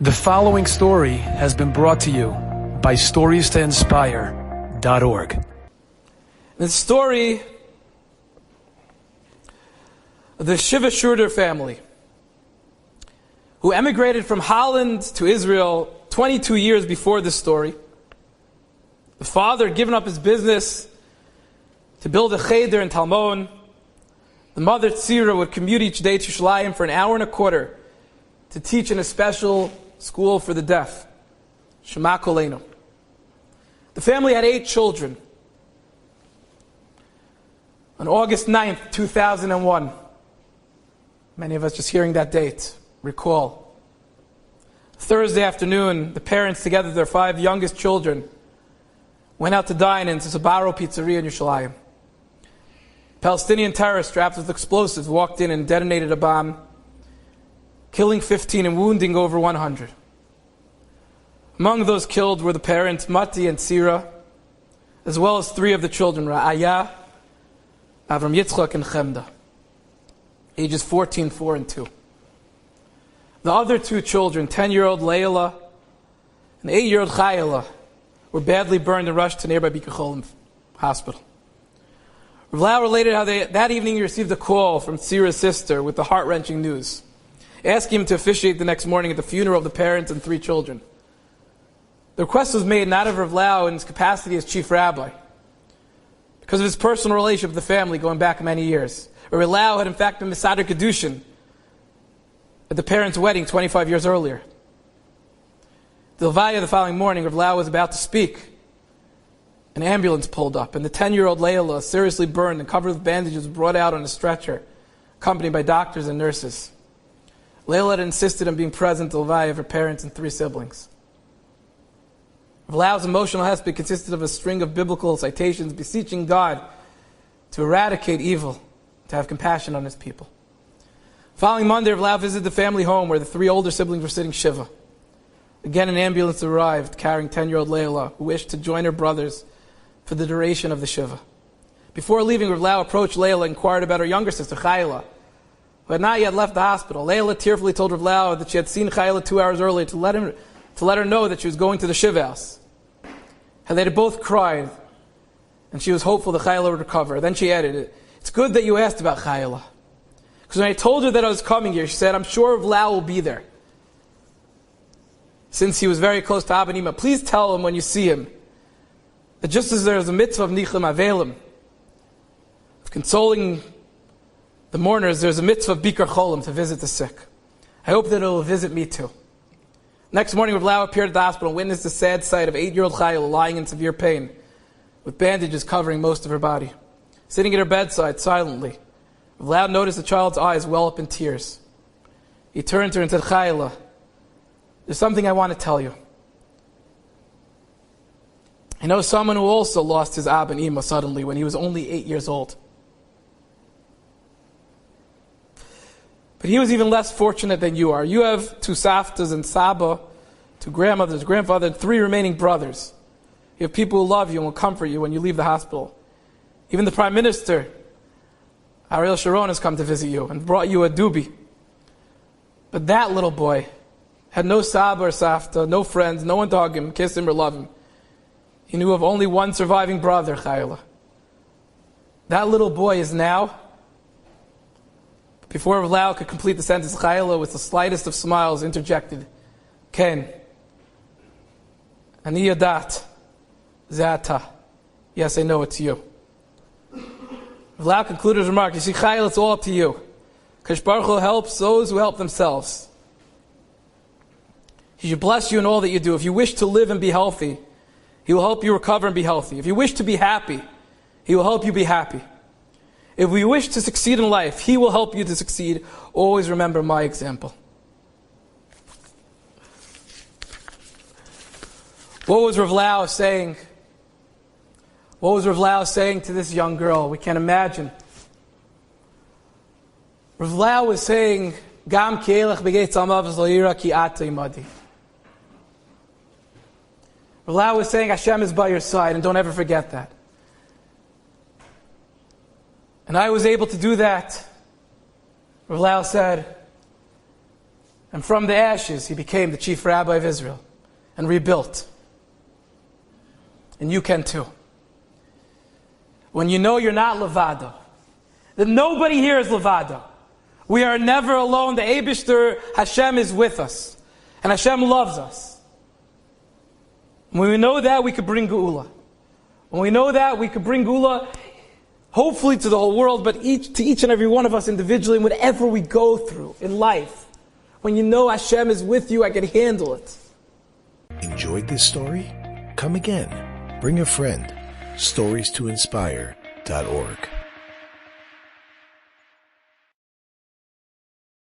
The following story has been brought to you by StoriesToInspire.org. The story of the Shiva Schroeder family, who emigrated from Holland to Israel 22 years before this story. The father had given up his business to build a cheder in Talmon. The mother, Tzira, would commute each day to Yerushalayim for an hour and a quarter to teach in a special school for the deaf. Shema Koleinu. The family had 8 children. On August 9th, 2001, many of us just hearing that date recall. Thursday afternoon, the parents, together with their 5 youngest children, went out to dine in Sabaro Pizzeria in Yerushalayim. Palestinian terrorists strapped with explosives walked in and detonated a bomb, killing 15 and wounding over 100. Among those killed were the parents, Mati and Tzira, as well as 3 of the children, Ra'aya, Avram Yitzchak, and Chemda, ages 14, 4, and 2. The other 2 children, 10-year-old Layla and 8-year-old Chayela, were badly burned and rushed to nearby Bikur Cholim hospital. Rav Lau related how that evening he received a call from Tzira's sister with the heart-wrenching news, asking him to officiate the next morning at the funeral of the parents and 3 children. The request was made not of Rav Lau in his capacity as chief rabbi, because of his personal relationship with the family going back many years. Rav Lau had in fact been Mesader Kedushin at the parents' wedding 25 years earlier. The Levaya the following morning, Rav Lau was about to speak. An ambulance pulled up, and the 10-year-old Layla, seriously burned and covered with bandages, was brought out on a stretcher, accompanied by doctors and nurses. Layla had insisted on being present at the Levaya of her parents and 3 siblings. Rav Lau's emotional hesped consisted of a string of biblical citations beseeching God to eradicate evil, to have compassion on his people. Following Monday, Rav Lau visited the family home where the 3 older siblings were sitting Shiva. Again, an ambulance arrived carrying 10-year-old Layla, who wished to join her brothers for the duration of the Shiva. Before leaving, Rav Lau approached Layla and inquired about her younger sister, Chayela, who had not yet left the hospital. Layla tearfully told Rav Lau that she had seen Chayela 2 hours earlier to let her know that she was going to the Shiva house. And they had both cried, and she was hopeful that Chayela would recover. Then she added, "It's good that you asked about Chayela. Because when I told her that I was coming here, she said, I'm sure Rav Lau will be there. Since he was very close to Abba and Ima, please tell him when you see him that just as there is a mitzvah of Nichum Avelim, of consoling the mourners, there's a mitzvah of Bikur Cholim, to visit the sick. I hope that it will visit me too." Next morning, Rav Lau appeared at the hospital and witnessed the sad sight of 8-year-old Chayela lying in severe pain, with bandages covering most of her body. Sitting at her bedside silently, Rav Lau noticed the child's eyes well up in tears. He turned to her and said, "Chayela, there's something I want to tell you. I know someone who also lost his Abba and Ima suddenly when he was only 8 years old. But he was even less fortunate than you are. You have 2 Saftas and Saba, 2 grandmothers, grandfather, and 3 remaining brothers. You have people who love you and will comfort you when you leave the hospital. Even the Prime Minister, Ariel Sharon, has come to visit you and brought you a dubi. But that little boy had no Saba or Safta, no friends, no one to hug him, kiss him, or love him. He knew of only one surviving brother, Chayela. That little boy is now..." Before Rav Lau could complete the sentence, Chayela, with the slightest of smiles, interjected, "Ken, ani yadat, zata. Yes, I know it's you." Rav Lau concluded his remark, "You see, Chayela, it's all up to you. Kadosh Baruch Hu helps those who help themselves. He should bless you in all that you do. If you wish to live and be healthy, He will help you recover and be healthy. If you wish to be happy, He will help you be happy. If we wish to succeed in life, He will help you to succeed. Always remember my example." What was Rav Lau saying? What was Rav Lau saying to this young girl? We can't imagine. Rav Lau was saying, "Gam ki elech b'geit tzamav zlo yira ki ata imadi." Rav Lau was saying, Hashem is by your side, and don't ever forget that. And I was able to do that. Rav Lau said, And from the ashes, he became the chief rabbi of Israel and rebuilt. And you can too. When you know you're not levado, that nobody here is levado. We are never alone. The Eibishter, Hashem, is with us. And Hashem loves us. When we know that, we could bring Geula. When we know that, we could bring Geula, hopefully to the whole world, but to each and every one of us individually, and whatever we go through in life. When you know Hashem is with you, I can handle it. Enjoyed this story? Come again. Bring a friend. StoriesToInspire.org